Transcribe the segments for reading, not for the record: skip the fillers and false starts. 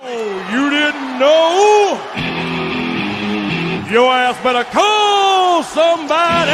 Oh, you didn't know? Your ass better call somebody!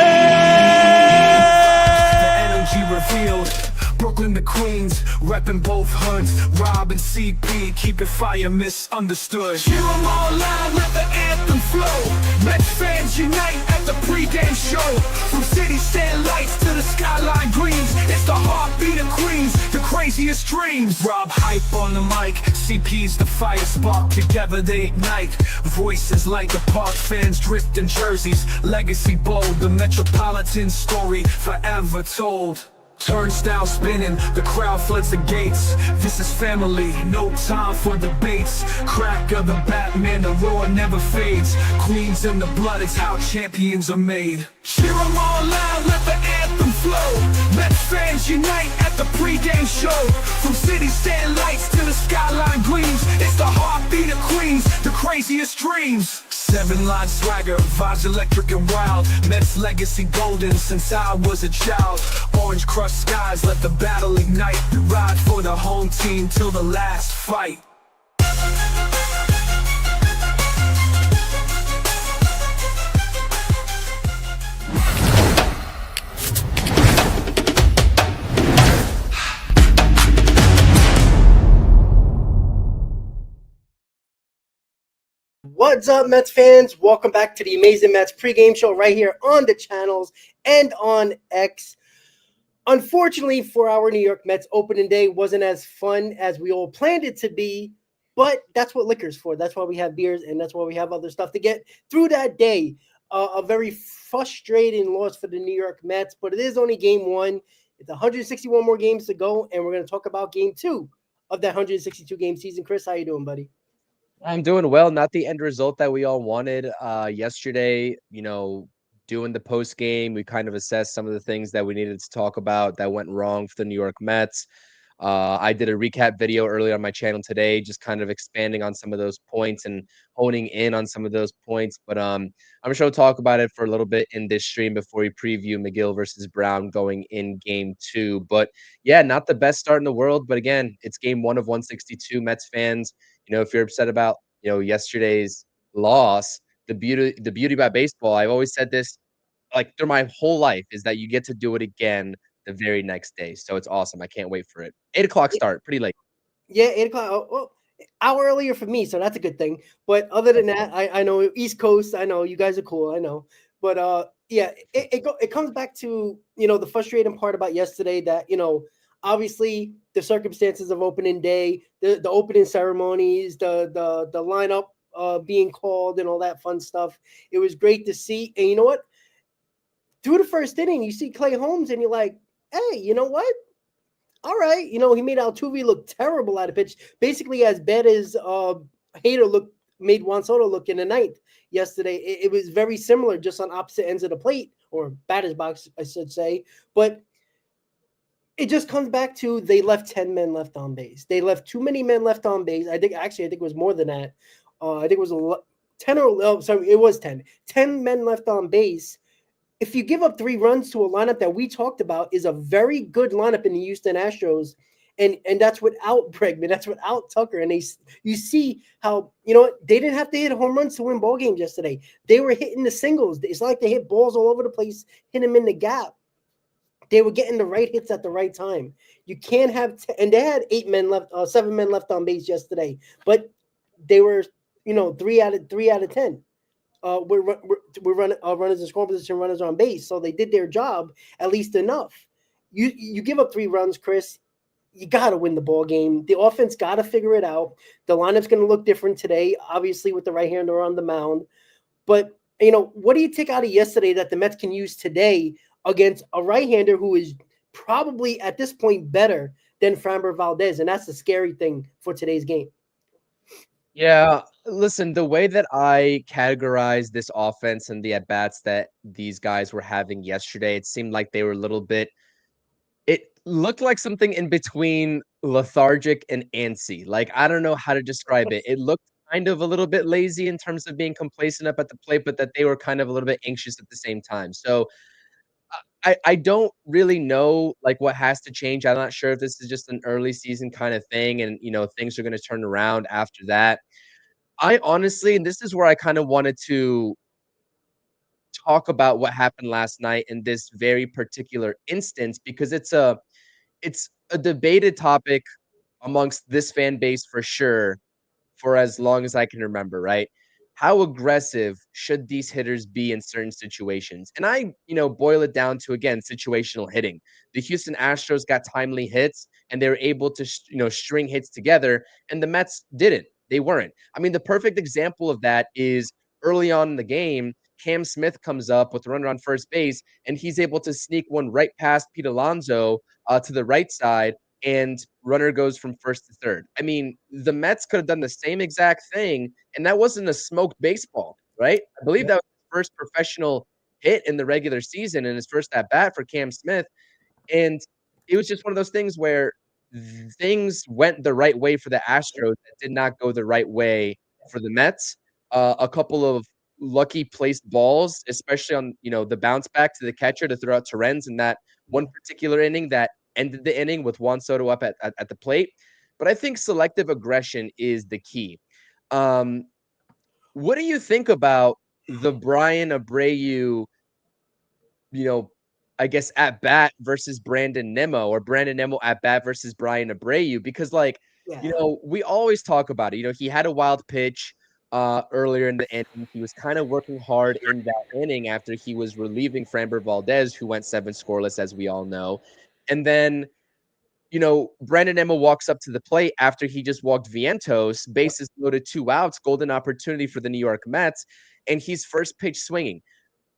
The energy revealed. Brooklyn to Queens, repping both hoods. Rob and CP, keep it fire misunderstood. Cheer 'em all loud, let the anthem flow. Mets fans unite at the pregame show. From city stand lights to the skyline greens, it's the heartbeat of Queens, the craziest dreams. Rob hype on the mic, CP's the fire spark. Together they ignite. Voices like the park fans dripped in jerseys. Legacy bold, the metropolitan story forever told. Turnstile spinning, the crowd floods the gates. This is family, no time for debates. Crack of the Batman, the roar never fades. Queens in the blood, it's how champions are made. Cheer 'em all loud, let the anthem flow. Mets fans unite at the pregame show. From city stand lights to the skyline gleams, it's the heartbeat of Queens, the craziest dreams. 7-line swagger, vibes electric and wild. Mets legacy golden since I was a child. Orange crushed skies, let the battle ignite. Ride for the home team till the last fight. What's up, Mets fans? Welcome back to the Amazing Mets pregame show right here on the channels and on X. Unfortunately for our New York Mets, opening day wasn't as fun as we all planned it to be, but that's what liquor's for. That's why we have beers, and that's why we have other stuff to get through that day. A very frustrating loss for the New York Mets, but it is only game one. It's 161 more games to go, and we're going to talk about game two of that 162-game season. Chris, how you doing, buddy? I'm doing well. Not the end result that we all wanted. Yesterday, doing the post game, we kind of assessed some of the things that we needed to talk about that went wrong for the New York Mets. I did a recap video earlier on my channel today, just kind of expanding on some of those points and honing in on some of those points. But I'm sure we'll talk about it for a little bit in this stream before we preview McGill versus Brown going in game two. But yeah, not the best start in the world. But again, it's game one of 162. Mets fans, if you're upset about yesterday's loss, the beauty about baseball, I've always said this like through my whole life, is that you get to do it again the very next day. So it's awesome. I can't wait for it. 8:00 start, pretty late. Yeah, 8 o'clock. Oh, well, hour earlier for me, so that's a good thing. But other than that, I know East Coast. I know you guys are cool. I know, but yeah, it comes back to the frustrating part about yesterday that obviously the circumstances of opening day, the opening ceremonies, the lineup being called, and all that fun stuff. It was great to see, and you know what? Through the first inning, you see Clay Holmes, and you're like, hey, you know what? All right, he made Altuve look terrible at a pitch, basically as bad as Hader made Juan Soto look in the ninth yesterday. It was very similar, just on opposite ends of the plate, or batter's box, I should say. But it just comes back to they left 10 men left on base. They left too many men left on base. I think it was more than that. I think it was 10 or sorry, it was 10. 10 men left on base. If you give up 3 runs to a lineup that we talked about is a very good lineup in the Houston Astros, and that's without Pregame, that's without Tucker, and you see how they didn't have to hit home runs to win ball games yesterday. They were hitting the singles. It's like they hit balls all over the place, hit them in the gap. They were getting the right hits at the right time. You can't have and they had 7 men left on base yesterday, but they were 3 out of 10. We're running runners in scoring position, runners on base, so they did their job at least enough. You give up 3 runs, Chris, you got to win the ball game. The offense got to figure it out. The lineup's going to look different today, obviously with the right-hander on the mound. But what do you take out of yesterday that the Mets can use today against a right-hander who is probably at this point better than Framber Valdez? And that's the scary thing for today's game. Yeah, listen, the way that I categorize this offense and the at-bats that these guys were having yesterday, it seemed like they were a little bit – it looked like something in between lethargic and antsy. Like, I don't know how to describe it. It looked kind of a little bit lazy in terms of being complacent up at the plate, but that they were kind of a little bit anxious at the same time. So I don't really know like what has to change. I'm not sure if this is just an early season kind of thing and things are going to turn around after that. I honestly, and this is where I kind of wanted to talk about what happened last night in this very particular instance because it's a debated topic amongst this fan base for sure for as long as I can remember, right? How aggressive should these hitters be in certain situations? And I, boil it down to again situational hitting. The Houston Astros got timely hits and they were able to, string hits together, and the Mets didn't. They weren't. I mean, the perfect example of that is early on in the game. Cam Smith comes up with a runner on first base, and he's able to sneak one right past Pete Alonso to the right side, and runner goes from first to third. I mean, the Mets could have done the same exact thing, and that wasn't a smoked baseball, right? I believe that was his first professional hit in the regular season and his first at bat for Cam Smith. And it was just one of those things where things went the right way for the Astros that did not go the right way for the Mets. A couple of lucky placed balls, especially on the bounce back to the catcher to throw out Torrens in that one particular inning that ended the inning with Juan Soto up at the plate. But I think selective aggression is the key. What do you think about the Brian Abreu, I guess at bat versus Brandon Nimmo, or Brandon Nimmo at bat versus Brian Abreu? Because we always talk about it. He had a wild pitch earlier in the inning. He was kind of working hard in that inning after he was relieving Framber Valdez, who went 7 scoreless, as we all know. And then, Brandon Nimmo walks up to the plate after he just walked Vientos, bases loaded, 2 outs, golden opportunity for the New York Mets, and he's first pitch swinging.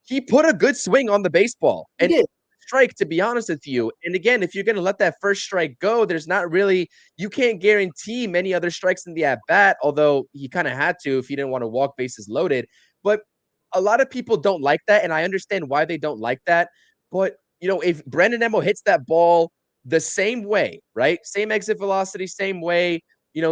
He put a good swing on the baseball and strike, to be honest with you. And again, if you're going to let that first strike go, there's not really, you can't guarantee many other strikes in the at bat, although he kind of had to if he didn't want to walk bases loaded. But a lot of people don't like that, and I understand why they don't like that. But, if Brandon Nimmo hits that ball the same way, right? Same exit velocity, same way,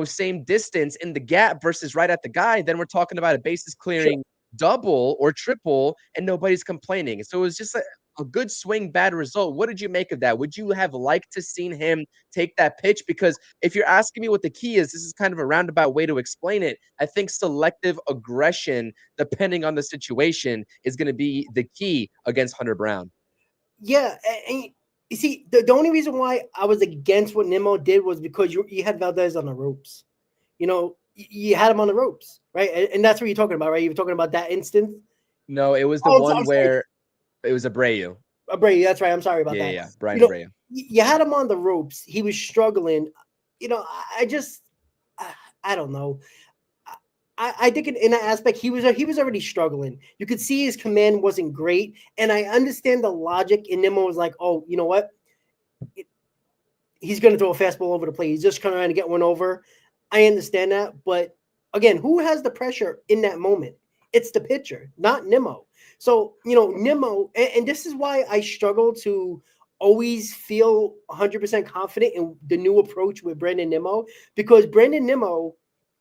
same distance in the gap versus right at the guy, then we're talking about a bases clearing double or triple, and nobody's complaining. So it was just a good swing, bad result. What did you make of that? Would you have liked to seen him take that pitch? Because if you're asking me what the key is, this is kind of a roundabout way to explain it. I think selective aggression, depending on the situation, is going to be the key against Hunter Brown. Yeah, and you see, the only reason why I was against what Nimmo did was because you had Valdez on the ropes. You had him on the ropes, right? And that's what you're talking about, right? You were talking about that instance. No, it was the one where it was Abreu. Abreu, that's right. I'm sorry about that. Yeah, Brian Abreu. You had him on the ropes. He was struggling. I don't know. I think in that aspect, he was already struggling. You could see his command wasn't great, and I understand the logic. And Nimmo was like, "Oh, you know what? He's going to throw a fastball over the plate. He's just trying to get one over." I understand that, but again, who has the pressure in that moment? It's the pitcher, not Nimmo. So, Nimmo, and this is why I struggle to always feel 100% confident in the new approach with Brandon Nimmo, because Brandon Nimmo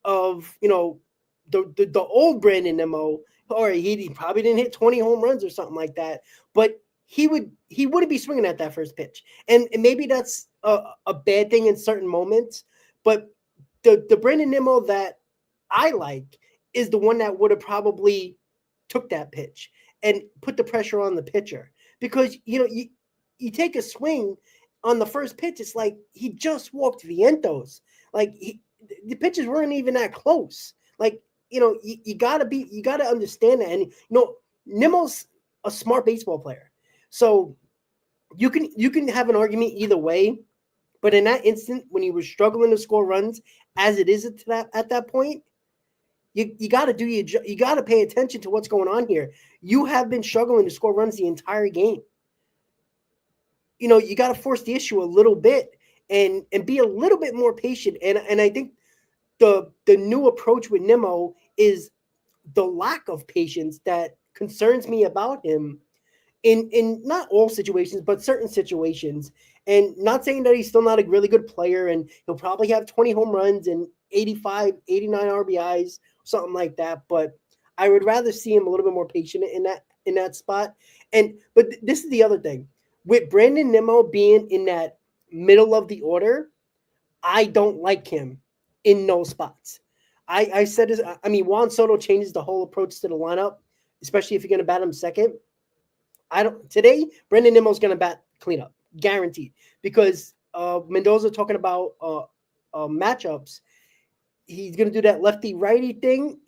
of, the old Brandon Nimmo, or he probably didn't hit 20 home runs or something like that, but he wouldn't be swinging at that first pitch. And maybe that's a bad thing in certain moments, but the Brandon Nimmo that I like is the one that would have probably took that pitch and put the pressure on the pitcher, because you take a swing on the first pitch, it's like he just walked Vientos, like the pitches weren't even that close. Like you gotta understand that, and Nimmo's a smart baseball player, so you can have an argument either way. But in that instant, when he was struggling to score runs, as it is at that point, you got to you got to pay attention to what's going on here. You have been struggling to score runs the entire game. You got to force the issue a little bit and be a little bit more patient. And I think the new approach with Nimmo is the lack of patience that concerns me about him in not all situations, but certain situations. And not saying that he's still not a really good player, and he'll probably have 20 home runs and 85, 89 RBIs, something like that. But I would rather see him a little bit more patient in that spot. But this is the other thing. with Brandon Nimmo being in that middle of the order, I don't like him in those spots. I said this. I mean, Juan Soto changes the whole approach to the lineup, especially if you're going to bat him second. I don't today. Brandon Nimmo's going to bat cleanup, guaranteed, because Mendoza talking about matchups. He's going to do that lefty righty thing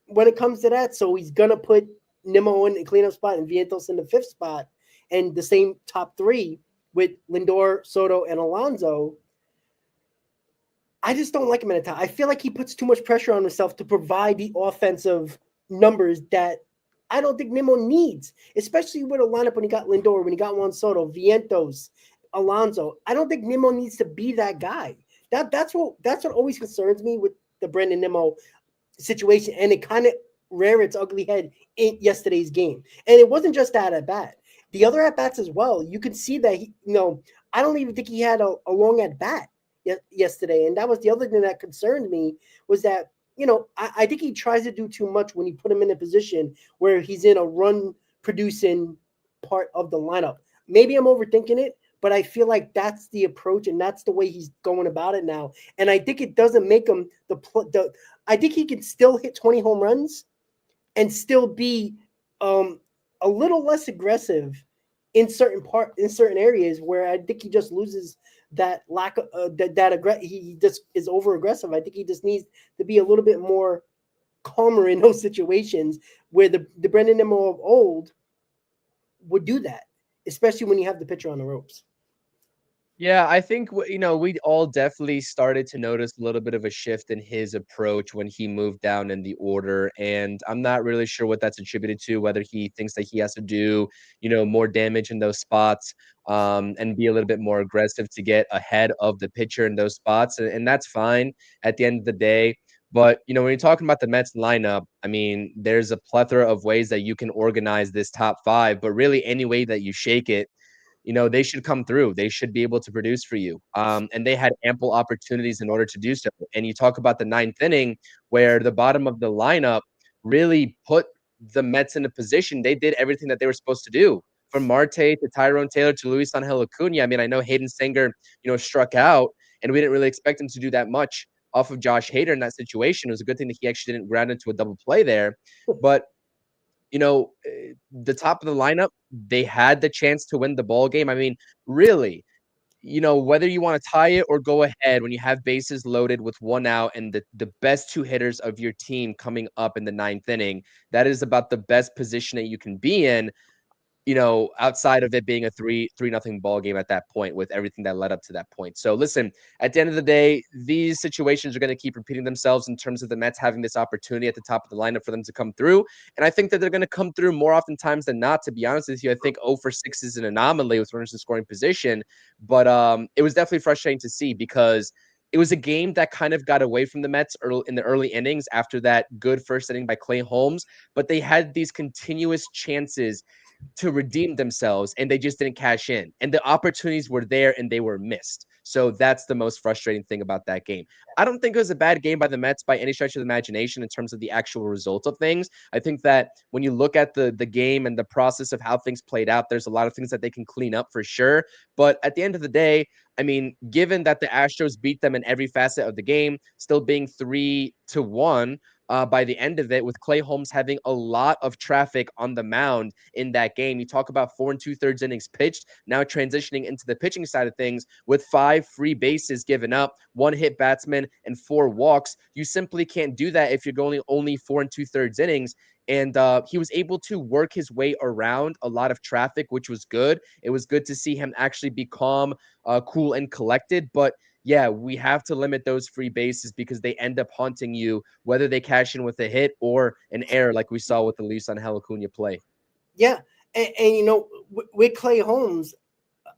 when it comes to that. So he's going to put Nimmo in the cleanup spot and Vientos in the fifth spot, and the same top three with Lindor, Soto, and Alonso. I just don't like him in attack. I feel like he puts too much pressure on himself to provide the offensive numbers that I don't think Nimmo needs, especially with a lineup when he got Lindor, when he got Juan Soto, Vientos, Alonso. I don't think Nimmo needs to be that guy. That's what always concerns me with the Brandon Nimmo situation, and it kind of reared its ugly head in yesterday's game. And it wasn't just that at bat; the other at bats as well. You could see that I don't even think he had a long at bat yesterday, and that was the other thing that concerned me was that I think he tries to do too much when you put him in a position where he's in a run producing part of the lineup. Maybe I'm overthinking it, but I feel like that's the approach and that's the way he's going about it now. And I think it doesn't make him I think he can still hit 20 home runs and still be a little less aggressive in certain areas where I think he just loses that lack of he just is over aggressive. I think he just needs to be a little bit more calmer in those situations where the Brandon Nimmo of old would do that, especially when you have the pitcher on the ropes. Yeah, I think we all definitely started to notice a little bit of a shift in his approach when he moved down in the order, and I'm not really sure what that's attributed to, whether he thinks that he has to do, more damage in those spots, and be a little bit more aggressive to get ahead of the pitcher in those spots, and that's fine at the end of the day. But, when you're talking about the Mets lineup, I mean, there's a plethora of ways that you can organize this top five, but really any way that you shake it, they should come through. They should be able to produce for you. And they had ample opportunities in order to do so. And you talk about the ninth inning where the bottom of the lineup really put the Mets in a position. They did everything that they were supposed to do, from Marte to Tyrone Taylor to Luis Angel Acuna. I mean, I know Hayden Singer, struck out, and we didn't really expect him to do that much off of Josh Hader in that situation. It was a good thing that he actually didn't ground into a double play there. But the top of the lineup, they had the chance to win the ball game. I mean, really, whether you want to tie it or go ahead when you have bases loaded with one out and the best two hitters of your team coming up in the ninth inning, that is about the best position that you can be in, outside of it being a 3-0 ball game at that point with everything that led up to that point. So listen, at the end of the day, these situations are going to keep repeating themselves in terms of the Mets having this opportunity at the top of the lineup for them to come through. And I think that they're going to come through more oftentimes than not, to be honest with you. I think 0 for 6 is an anomaly with runners in scoring position, but it was definitely frustrating to see because it was a game that kind of got away from the Mets in the early innings after that good first inning by Clay Holmes, but they had these continuous chances to redeem themselves, and they just didn't cash in. And the opportunities were there, and they were missed. So that's the most frustrating thing about that game. I don't think it was a bad game by the Mets by any stretch of the imagination in terms of the actual result of things. I think that when you look at the game and the process of how things played out, there's a lot of things that they can clean up for sure. But at the end of the day, I mean, given that the Astros beat them in every facet of the game, still being 3-1, by the end of it, with Clay Holmes having a lot of traffic on the mound in that game. You talk about 4 2/3 innings pitched, now transitioning into the pitching side of things with 5 free bases given up, 1 hit batsman, and 4 walks. You simply can't do that if you're going only 4 2/3 innings. And he was able to work his way around a lot of traffic, which was good. It was good to see him actually be calm, cool, and collected. But yeah, we have to limit those free bases because they end up haunting you, whether they cash in with a hit or an error like we saw with the Luis Angel Acuna play. Yeah, and with Clay Holmes,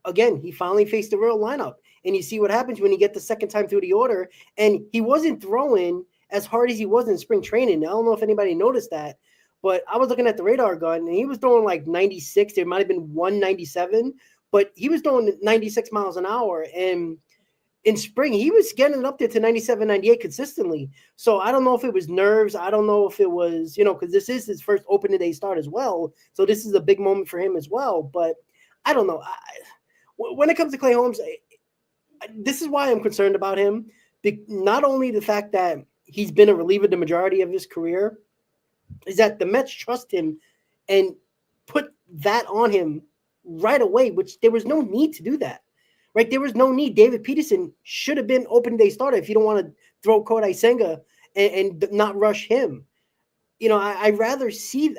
again, he finally faced the real lineup. And you see what happens when you get the second time through the order. And he wasn't throwing as hard as he was in spring training. I don't know if anybody noticed that, but I was looking at the radar gun, and he was throwing like 96. There might have been 197, but he was throwing 96 miles an hour. And in spring, he was getting it up there to 97, 98 consistently. So I don't know if it was nerves. I don't know if it was, because this is his first opening day start as well. So this is a big moment for him as well. But I don't know. when it comes to Clay Holmes, this is why I'm concerned about him. Not only the fact that he's been a reliever the majority of his career, is that the Mets trust him and put that on him right away, which there was no need to do that. Right? There was no need. David Peterson should have been open day starter if you don't want to throw Kodai Senga and not rush him. I'd rather see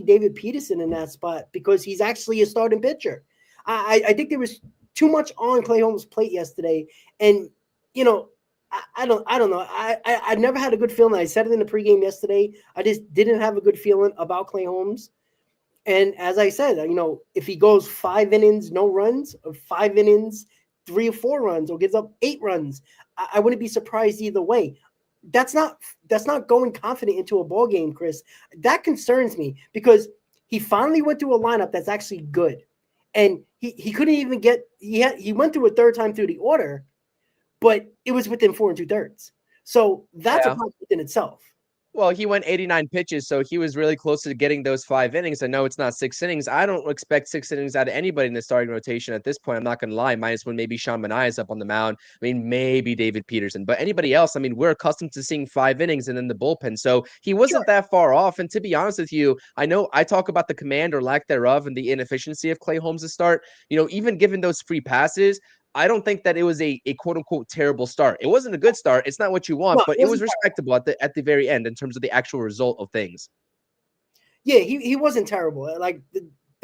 David Peterson in that spot because he's actually a starting pitcher. I think there was too much on Clay Holmes' plate yesterday, and I don't know. I never had a good feeling. I said it in the pregame yesterday. I just didn't have a good feeling about Clay Holmes. And as I said, if he goes 5 innings, no runs, or 5 innings, 3 or 4 runs, or gives up 8 runs, I wouldn't be surprised either way. That's not going confident into a ball game, Chris. That concerns me because he finally went through a lineup that's actually good, and he couldn't even get. He went through a third time through the order, but it was within 4 2/3. So that's a problem within itself. Well, he went 89 pitches, so he was really close to getting those 5 innings. I know it's not 6 innings. I don't expect 6 innings out of anybody in the starting rotation at this point. I'm not going to lie. Minus when maybe Sean Manaea is up on the mound. I mean, maybe David Peterson. But anybody else, I mean, we're accustomed to seeing 5 innings and then the bullpen. So he wasn't that far off. And to be honest with you, I know I talk about the command or lack thereof and the inefficiency of Clay Holmes' start. Even given those free passes, I don't think that it was a quote unquote terrible start. It wasn't a good start. It's not what you want, but it was respectable at the very end in terms of the actual result of things. Yeah, he wasn't terrible.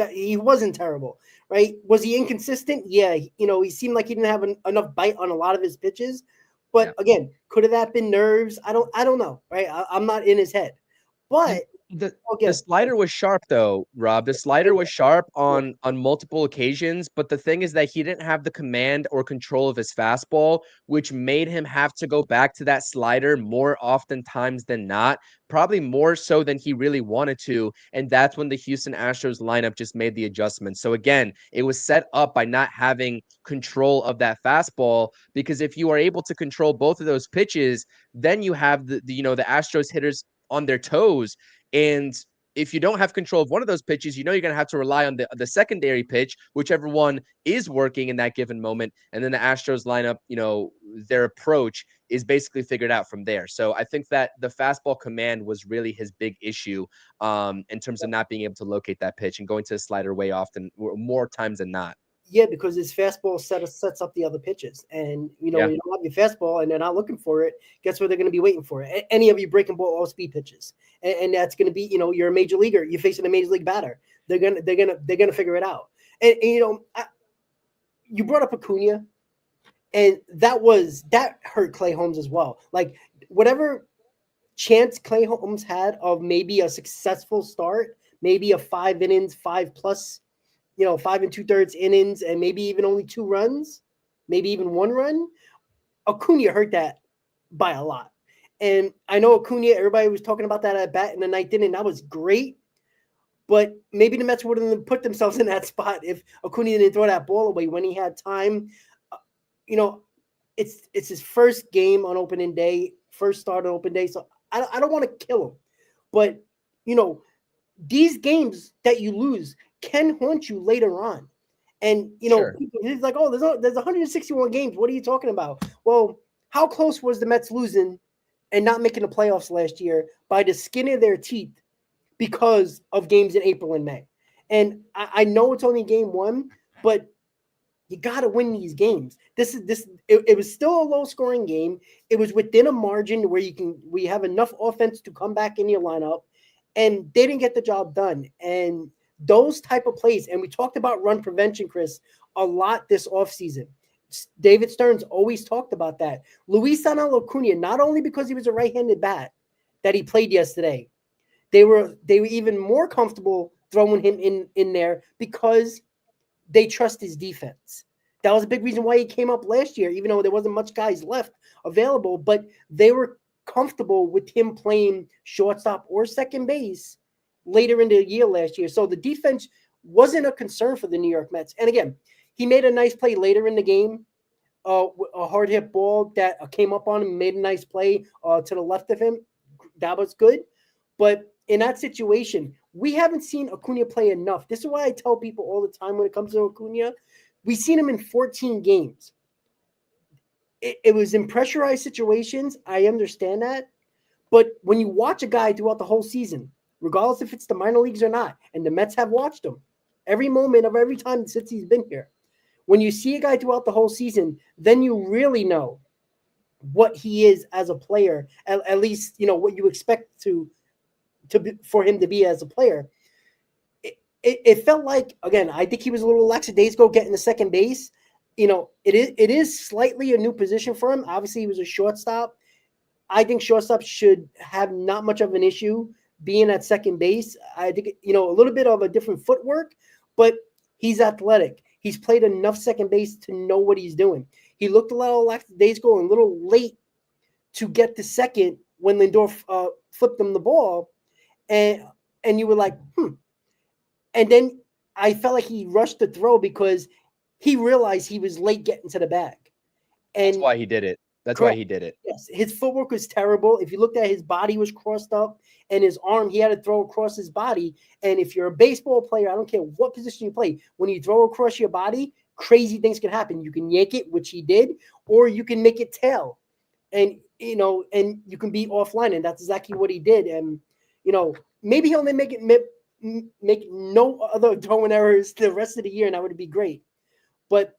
He wasn't terrible, right? Was he inconsistent? Yeah, he seemed like he didn't have enough bite on a lot of his pitches. But again, could have that been nerves? I don't know, right? I'm not in his head, but. The slider was sharp, though, Rob. The slider was sharp on multiple occasions, but the thing is that he didn't have the command or control of his fastball, which made him have to go back to that slider more oftentimes than not, probably more so than he really wanted to, and that's when the Houston Astros lineup just made the adjustment. So again, it was set up by not having control of that fastball, because if you are able to control both of those pitches, then you have the Astros hitters on their toes. And if you don't have control of one of those pitches, you're going to have to rely on the secondary pitch, whichever one is working in that given moment. And then the Astros lineup, their approach is basically figured out from there. So I think that the fastball command was really his big issue in terms of not being able to locate that pitch and going to the slider way often, more times than not. Yeah, because his fastball sets up the other pitches. And, when you don't have your fastball and they're not looking for it, guess what they're going to be waiting for? Any of you breaking ball all speed pitches. And that's going to be, you're a major leaguer. You're facing a major league batter. They're going to figure it out. And you brought up Acuna, and that hurt Clay Holmes as well. Like, whatever chance Clay Holmes had of maybe a successful start, maybe a 5 innings, 5+, 5 2/3 innings, and maybe even only 2 runs, maybe even 1 run, Acuna hurt that by a lot. And I know Acuna, everybody was talking about that at bat in the 9th inning. That was great. But maybe the Mets wouldn't have put themselves in that spot if Acuna didn't throw that ball away when he had time. It's his first game on opening day, first start on open day. So I don't want to kill him. But, these games that you lose can haunt you later on. And, it's like, oh, there's 161 games. What are you talking about? Well, how close was the Mets losing and not making the playoffs last year by the skin of their teeth because of games in April and May? And I know it's only game 1, but you got to win these games. It was still a low scoring game. It was within a margin where we have enough offense to come back in your lineup, and they didn't get the job done. And those type of plays, and we talked about run prevention, Chris, a lot this offseason. David Stearns always talked about that. Luis Daniel Acuna, not only because he was a right-handed bat that he played yesterday, they were even more comfortable throwing him in there because they trust his defense. That was a big reason why he came up last year, even though there wasn't much guys left available, but they were comfortable with him playing shortstop or second base later in the year last year. So the defense wasn't a concern for the New York Mets. And again, he made a nice play later in the game, a hard hit ball that came up on him, made a nice play to the left of him. That was good. But in that situation, we haven't seen Acuna play enough. This is why I tell people all the time when it comes to Acuna, We've seen him in 14 games. It was in pressurized situations. I understand that. But when you watch a guy throughout the whole season, regardless if it's the minor leagues or not, and the Mets have watched him every moment of every time since he's been here, when you see a guy throughout the whole season, then you really know what he is as a player, at least, what you expect for him to be as a player. It felt like, again, I think he was a little lackadaisical getting to second base. It is slightly a new position for him. Obviously, he was a shortstop. I think shortstop should have not much of an issue being at second base. I think, a little bit of a different footwork, but he's athletic. He's played enough second base to know what he's doing. He looked a little lackadaisical and a little late to get to second when Lindor flipped him the ball. And you were like, And then I felt like he rushed the throw because he realized he was late getting to the bag. And that's why he did it. Yes, his footwork was terrible. If you looked at his body was crossed up and his arm, he had to throw across his body. And if you're a baseball player, I don't care what position you play, when you throw across your body, crazy things can happen. You can yank it, which he did, or you can make it tail. And, and you can be offline. And that's exactly what he did. And, maybe he'll make no other throwing errors the rest of the year, and that would be great. But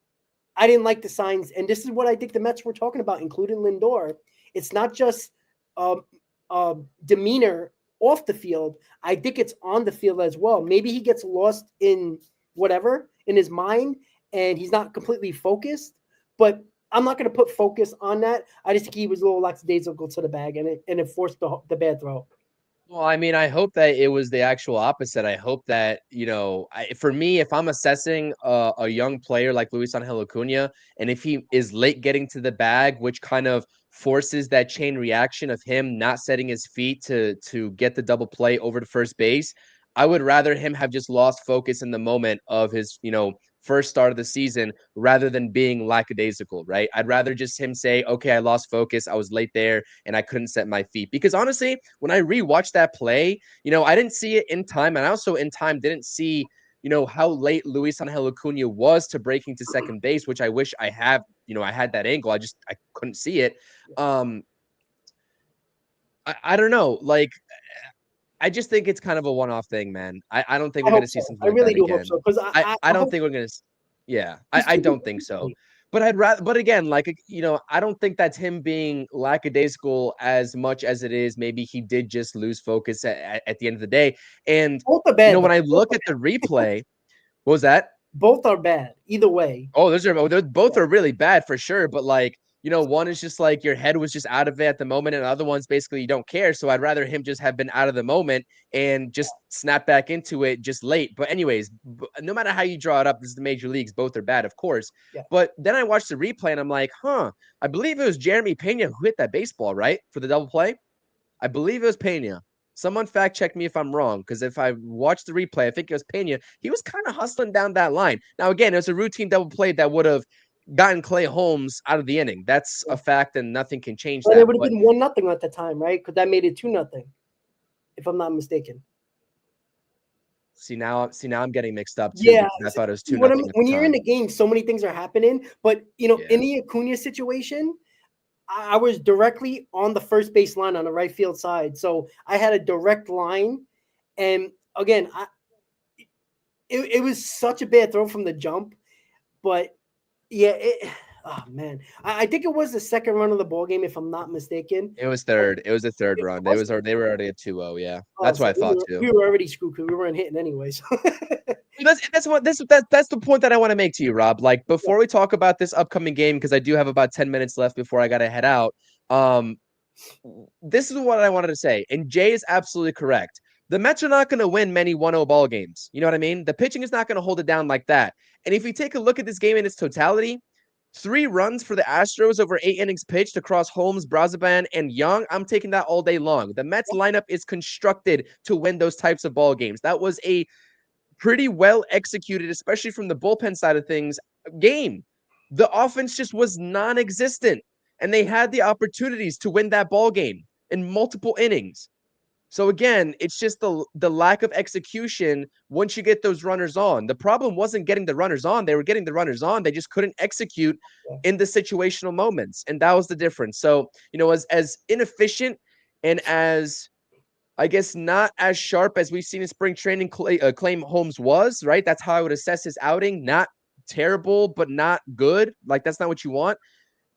I didn't like the signs, and this is what I think the Mets were talking about, including Lindor. It's not just demeanor off the field. I think it's on the field as well. Maybe he gets lost in whatever in his mind, and he's not completely focused. But I'm not going to put focus on that. I just think he was a little lackadaisical to the bag, and it forced the bad throw. Well, I mean, I hope that it was the actual opposite. I hope that, for me, if I'm assessing a young player like Luis Angel Acuna, and if he is late getting to the bag, which kind of forces that chain reaction of him not setting his feet to get the double play over to first base, I would rather him have just lost focus in the moment of his, first start of the season rather than being lackadaisical, right? I'd rather just him say, okay, I lost focus. I was late there and I couldn't set my feet. Because honestly, when I rewatched that play, I didn't see it in time. And I also in time didn't see, how late Luis Angel Acuna was to breaking to second base, which I wish I had that angle. I couldn't see it. I don't know. Like, I just think it's kind of a one-off thing, man. I don't think we're going to see something like that again. I really do hope so. Because I don't think we're going to. Yeah, I don't think so. But I'd rather. But again, like, I don't think that's him being lackadaisical as much as it is. Maybe he did just lose focus at the end of the day. And when I look at the replay, what was that? Both are bad either way. Oh, both are really bad for sure. But like, one is just like your head was just out of it at the moment, and the other one's basically you don't care. So I'd rather him just have been out of the moment and just snap back into it just late. But anyways, no matter how you draw it up, this is the major leagues. Both are bad, of course. Yeah. But then I watched the replay and I'm like, I believe it was Jeremy Pena who hit that baseball, right? For the double play. I believe it was Pena. Someone fact check me if I'm wrong, because if I watched the replay, I think it was Pena. He was kind of hustling down that line. Now, again, it was a routine double play that would have gotten Clay Holmes out of the inning. That's a fact, and nothing can change that. It would have been 1-0 at the time, right? Because that made it 2-0, if I'm not mistaken. See now I'm getting mixed up too. Yeah, I thought it was 2-0. When you're in the game, so many things are happening. But in the Acuna situation, I was directly on the first base line on the right field side, so I had a direct line. And again, it was such a bad throw from the jump, but yeah, oh man, I think it was the second run of the ball game, if I'm not mistaken. It was third. It was the third run. They were already at 2-0. Yeah, that's what I thought too. We were already screwed because we weren't hitting anyways. That's the point that I want to make to you, Rob. Like, before we talk about this upcoming game, because I do have about 10 minutes left before I got to head out. This is what I wanted to say, and Jay is absolutely correct. The Mets are not going to win many 1-0 ball games. You know what I mean? The pitching is not going to hold it down like that. And if we take a look at this game in its totality, 3 runs for the Astros over 8 innings pitched across Holmes, Brazaban, and Young. I'm taking that all day long. The Mets lineup is constructed to win those types of ball games. That was a pretty well executed, especially from the bullpen side of things, game. The offense just was non-existent, and they had the opportunities to win that ball game in multiple innings. So again, it's just the lack of execution once you get those runners on. The problem wasn't getting the runners on. They were getting the runners on. They just couldn't execute in the situational moments. And that was the difference. So, as inefficient and as, I guess, not as sharp as we've seen in spring training, Clay Holmes was, right? That's how I would assess his outing. Not terrible, but not good. Like, that's not what you want.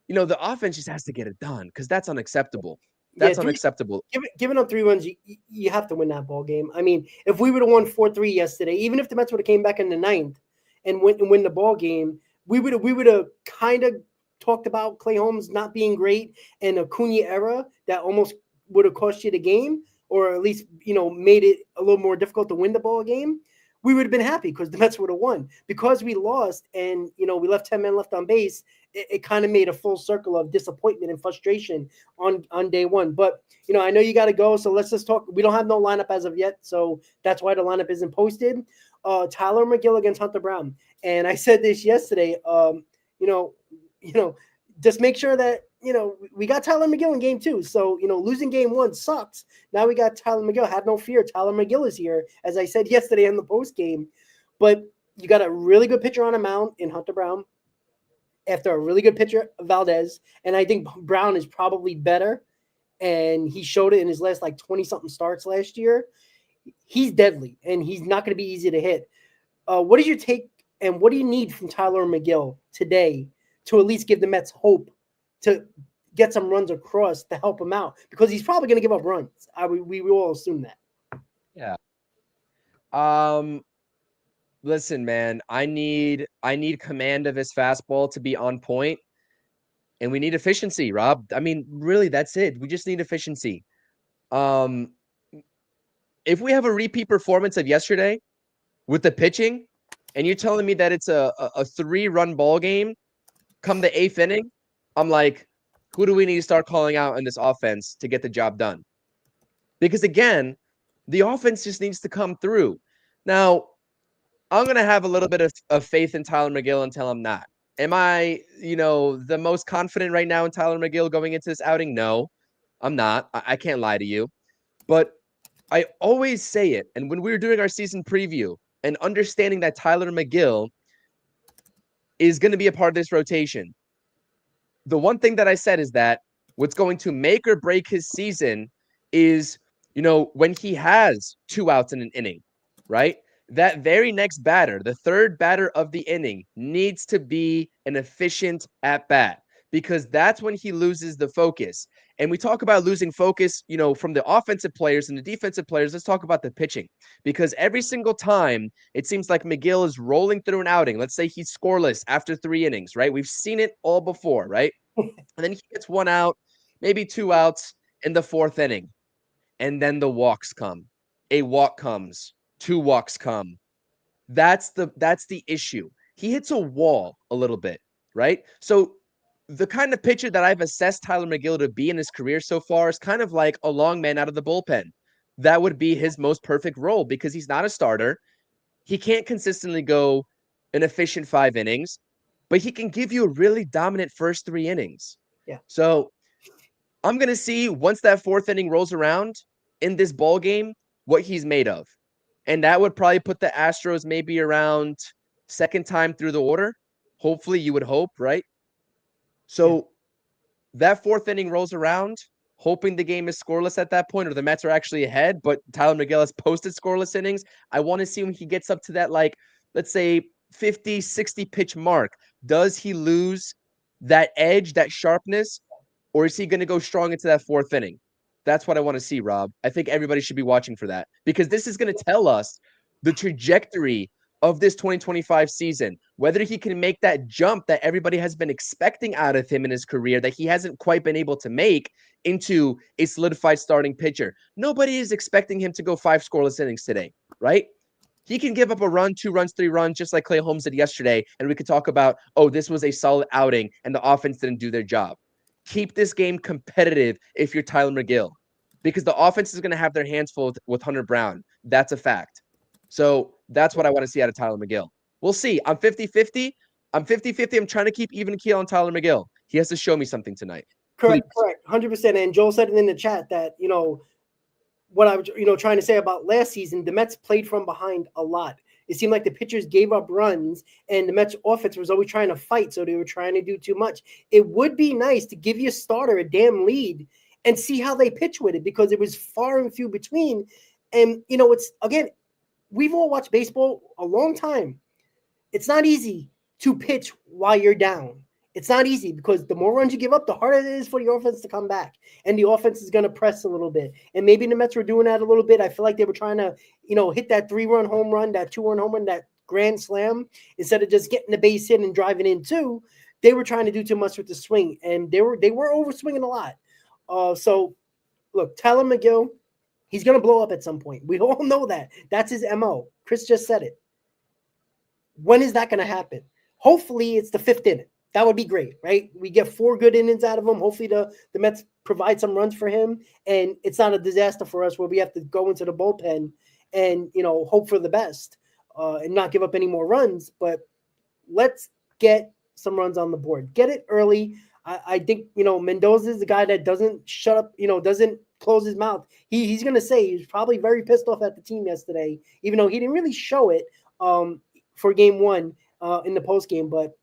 The offense just has to get it done because that's unacceptable. That's unacceptable. Giving up 3 runs, you have to win that ball game. I mean, if we would have won 4-3 yesterday, even if the Mets would have came back in the ninth and win the ball game, we would have kind of talked about Clay Holmes not being great and Acuna era that almost would have cost you the game, or at least made it a little more difficult to win the ball game. We would have been happy because the Mets would have won. Because we lost and we left 10 men left on base, it kind of made a full circle of disappointment and frustration on day one. But I know you got to go, so let's just talk. We don't have no lineup as of yet, so that's why the lineup isn't posted. Tyler McGill against Hunter Brown, and I said this yesterday. Just make sure that we got Tyler McGill in game 2. So losing game 1 sucks. Now we got Tyler McGill. Have no fear, Tyler McGill is here, as I said yesterday in the post game. But you got a really good pitcher on a mound in Hunter Brown after a really good pitcher, Valdez. And I think Brown is probably better. And he showed it in his last 20-something starts last year. He's deadly, and he's not going to be easy to hit. What is your take, and what do you need from Tyler McGill today to at least give the Mets hope to get some runs across to help him out? Because he's probably going to give up runs. We all assume that. Yeah. Listen, man, I need command of his fastball to be on point, and we need efficiency, Rob. I mean, really, that's it. We just need efficiency. If we have a repeat performance of yesterday with the pitching, and you're telling me that it's a 3-run ball game come the 8th inning, I'm like, who do we need to start calling out in this offense to get the job done? Because again, the offense just needs to come through. Now, I'm going to have a little bit of faith in Tyler McGill until I'm not. Am I, the most confident right now in Tyler McGill going into this outing? No, I'm not. I can't lie to you. But I always say it. And when we were doing our season preview and understanding that Tyler McGill is going to be a part of this rotation, the one thing that I said is that what's going to make or break his season is, when he has 2 outs in an inning, right? That very next batter, the third batter of the inning, needs to be an efficient at-bat, because that's when he loses the focus. And we talk about losing focus, from the offensive players and the defensive players. Let's talk about the pitching, because every single time it seems like McGill is rolling through an outing. Let's say he's scoreless after 3 innings, right? We've seen it all before, right? And then he gets 1 out, maybe 2 outs in the 4th inning. And then the walks come. A walk comes. 2 walks come. That's the issue. He hits a wall a little bit, right? So the kind of pitcher that I've assessed Tyler McGill to be in his career so far is kind of like a long man out of the bullpen. That would be his most perfect role, because he's not a starter. He can't consistently go an efficient 5 innings, but he can give you a really dominant first 3 innings. Yeah. So I'm going to see once that 4th inning rolls around in this ball game what he's made of. And that would probably put the Astros maybe around 2nd time through the order. Hopefully, you would hope, right? So that 4th inning rolls around, hoping the game is scoreless at that point, or the Mets are actually ahead, but Tyler McGill has posted scoreless innings. I want to see when he gets up to that, let's say 50, 60 pitch mark. Does he lose that edge, that sharpness, or is he going to go strong into that 4th inning? That's what I want to see, Rob. I think everybody should be watching for that, because this is going to tell us the trajectory of this 2025 season, whether he can make that jump that everybody has been expecting out of him in his career that he hasn't quite been able to make into a solidified starting pitcher. Nobody is expecting him to go 5 scoreless innings today, right? He can give up a run, 2 runs, 3 runs, just like Clay Holmes did yesterday, and we could talk about, this was a solid outing and the offense didn't do their job. Keep this game competitive if you're Tyler McGill, because the offense is going to have their hands full with Hunter Brown. That's a fact. So that's what I want to see out of Tyler McGill. We'll see. I'm 50-50. I'm trying to keep even keel on Tyler McGill. He has to show me something tonight. Correct. 100%. And Joel said it in the chat that, what I was, trying to say about last season, the Mets played from behind a lot. It seemed like the pitchers gave up runs, and the Mets offense was always trying to fight, so they were trying to do too much. It would be nice to give your starter a damn lead and see how they pitch with it, because it was far and few between. And, it's, again, we've all watched baseball a long time. It's not easy to pitch while you're down. It's not easy, because the more runs you give up, the harder it is for the offense to come back. And the offense is going to press a little bit. And maybe the Mets were doing that a little bit. I feel like they were trying to, hit that 3-run home run, that 2-run home run, that grand slam. Instead of just getting the base hit and driving in two, they were trying to do too much with the swing. And they were over swinging a lot. So, look, Tyler McGill, he's going to blow up at some point. We all know that. That's his MO. Chris just said it. When is that going to happen? Hopefully it's the 5th inning. That would be great, right? We get 4 good innings out of him. Hopefully the Mets provide some runs for him, and it's not a disaster for us where we have to go into the bullpen and, hope for the best and not give up any more runs. But let's get some runs on the board. Get it early. I think, Mendoza is the guy that doesn't shut up, doesn't close his mouth. He's going to say he was probably very pissed off at the team yesterday, even though he didn't really show it for game 1 in the post game. But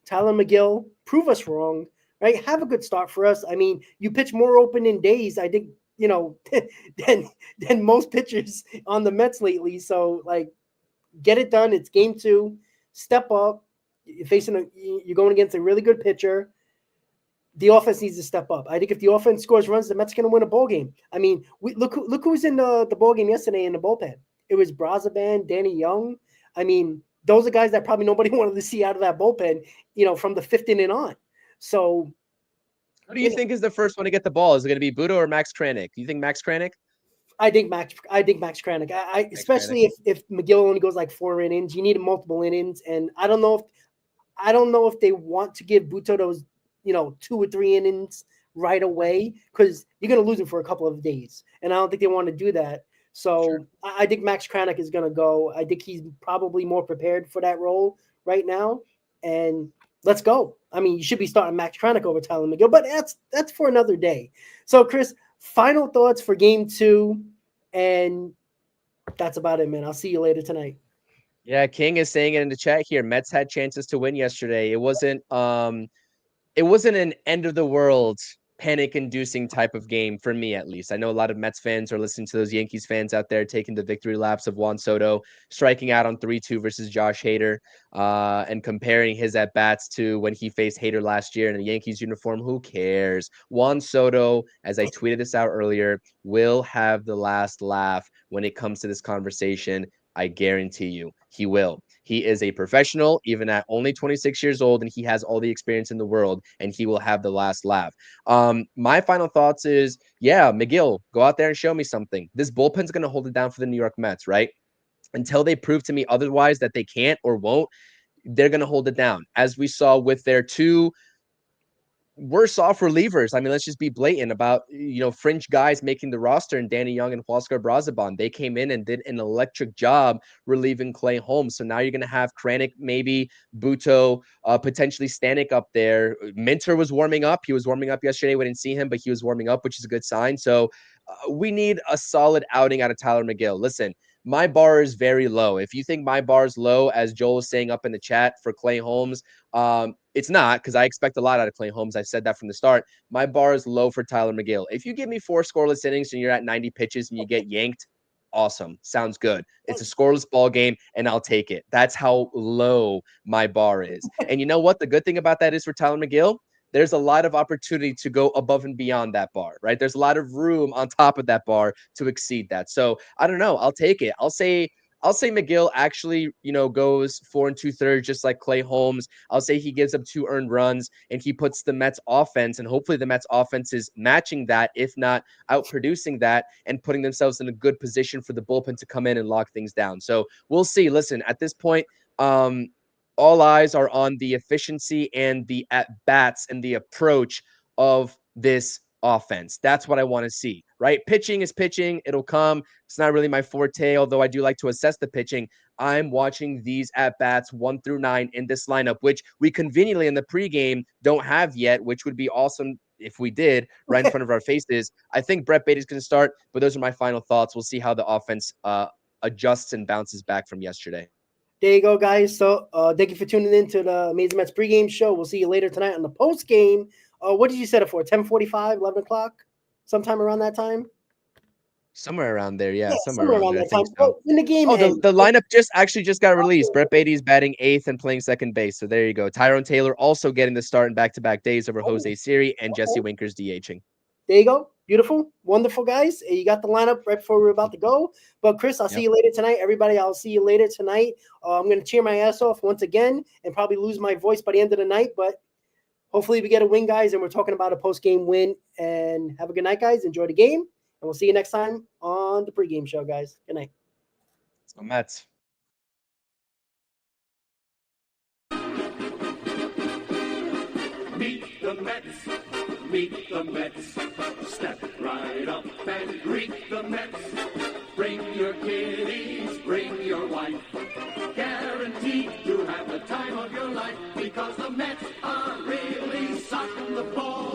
Tyler McGill, prove us wrong, right? Have a good start for us. I mean, you pitch more opening days, I think, than most pitchers on the Mets lately. So, get it done. It's game 2. Step up. You're going against a really good pitcher. The offense needs to step up. I think if the offense scores runs, the Mets are going to win a ball game. I mean, look who's in the ball game yesterday in the bullpen. It was Brazaban, Danny Young. I mean, those are guys that probably nobody wanted to see out of that bullpen, from the 5th inning on. So, who do you think is the first one to get the ball? Is it going to be Budo or Max Kranick? Do you think Max Kranick? I think Max Kranick. Especially if McGill only goes like 4 innings, you need multiple innings, and I don't know if they want to give Budo those 2 or 3 innings right away, because you're going to lose him for a couple of days, and I don't think they want to do that. So sure. I think Max Kranick is going to go. I think he's probably more prepared for that role right now. And let's go. I mean, you should be starting Max Kranick over Tyler McGill, but that's for another day. So, Chris, final thoughts for game 2. And that's about it, man. I'll see you later tonight. Yeah, King is saying it in the chat here. Mets had chances to win yesterday. It wasn't an end of the world, panic-inducing type of game for me, at least. I know a lot of Mets fans are listening to those Yankees fans out there taking the victory laps of Juan Soto striking out on 3-2 versus Josh Hader, and comparing his at-bats to when he faced Hader last year in a Yankees uniform. Who cares? Juan Soto, as I tweeted this out earlier, will have the last laugh when it comes to this conversation. I guarantee you he will. He is a professional, even at only 26 years old, and he has all the experience in the world, and he will have the last laugh. My final thoughts is, yeah, McGill, go out there and show me something. This bullpen's going to hold it down for the New York Mets, right? Until they prove to me otherwise that they can't or won't, they're going to hold it down. As we saw with their 2 worse off relievers. I mean, let's just be blatant about, fringe guys making the roster, and Danny Young and Huascar Brazaban. They came in and did an electric job relieving Clay Holmes. So now you're going to have Kranick, maybe Buto, potentially Stanek up there. Minter was warming up. He was warming up yesterday. We didn't see him, but he was warming up, which is a good sign. So we need a solid outing out of Tyler McGill. Listen, my bar is very low. If you think my bar is low, as Joel was saying up in the chat for Clay Holmes, it's not, because I expect a lot out of Clay Holmes. I said that from the start. My bar is low for Tyler McGill. If you give me 4 scoreless innings and you're at 90 pitches and you get yanked, awesome. Sounds good. It's a scoreless ball game, and I'll take it. That's how low my bar is. And you know what? The good thing about that is for Tyler McGill, there's a lot of opportunity to go above and beyond that bar, right? There's a lot of room on top of that bar to exceed that. So I don't know. I'll take it. I'll say McGill actually, goes 4 2/3, just like Clay Holmes. I'll say he gives up 2 earned runs, and he puts the Mets offense, and hopefully the Mets offense is matching that, if not outproducing that, and putting themselves in a good position for the bullpen to come in and lock things down. So we'll see. Listen, at this point, all eyes are on the efficiency and the at-bats and the approach of this offense. That's what I want to see, right? Pitching is pitching. It'll come. It's not really my forte, although I do like to assess the pitching. I'm watching these at-bats 1 through 9 in this lineup, which we conveniently in the pregame don't have yet, which would be awesome if we did, right in front of our faces. I think Brett Beatty's going to start, but those are my final thoughts. We'll see how the offense adjusts and bounces back from yesterday. There you go, guys. So thank you for tuning in to the Amazing Mets pregame show. We'll see you later tonight on the post game. What did you set it for? 10:45, 11 o'clock? Sometime around that time? Somewhere around there, yeah, somewhere somewhere around there. I that think time. so. Well, when the game ends. The lineup just got released. Brett Beatty's batting 8th and playing second base. So there you go. Tyrone Taylor also getting the start in back-to-back days over Jose Siri and Jesse Winker's DHing. There you go. Beautiful. Wonderful, guys. You got the lineup right before we're about to go. But, Chris, I'll see you later tonight. Everybody, I'll see you later tonight. I'm going to cheer my ass off once again and probably lose my voice by the end of the night. But hopefully we get a win, guys, and we're talking about a post-game win. And have a good night, guys. Enjoy the game. And we'll see you next time on the pregame show, guys. Good night. Let's go, Mets. Meet the Mets. Meet the Mets. Step right up and greet the Mets. Bring your kiddies, bring your wife. Guaranteed to have the time of your life because the Mets are really sucking the ball.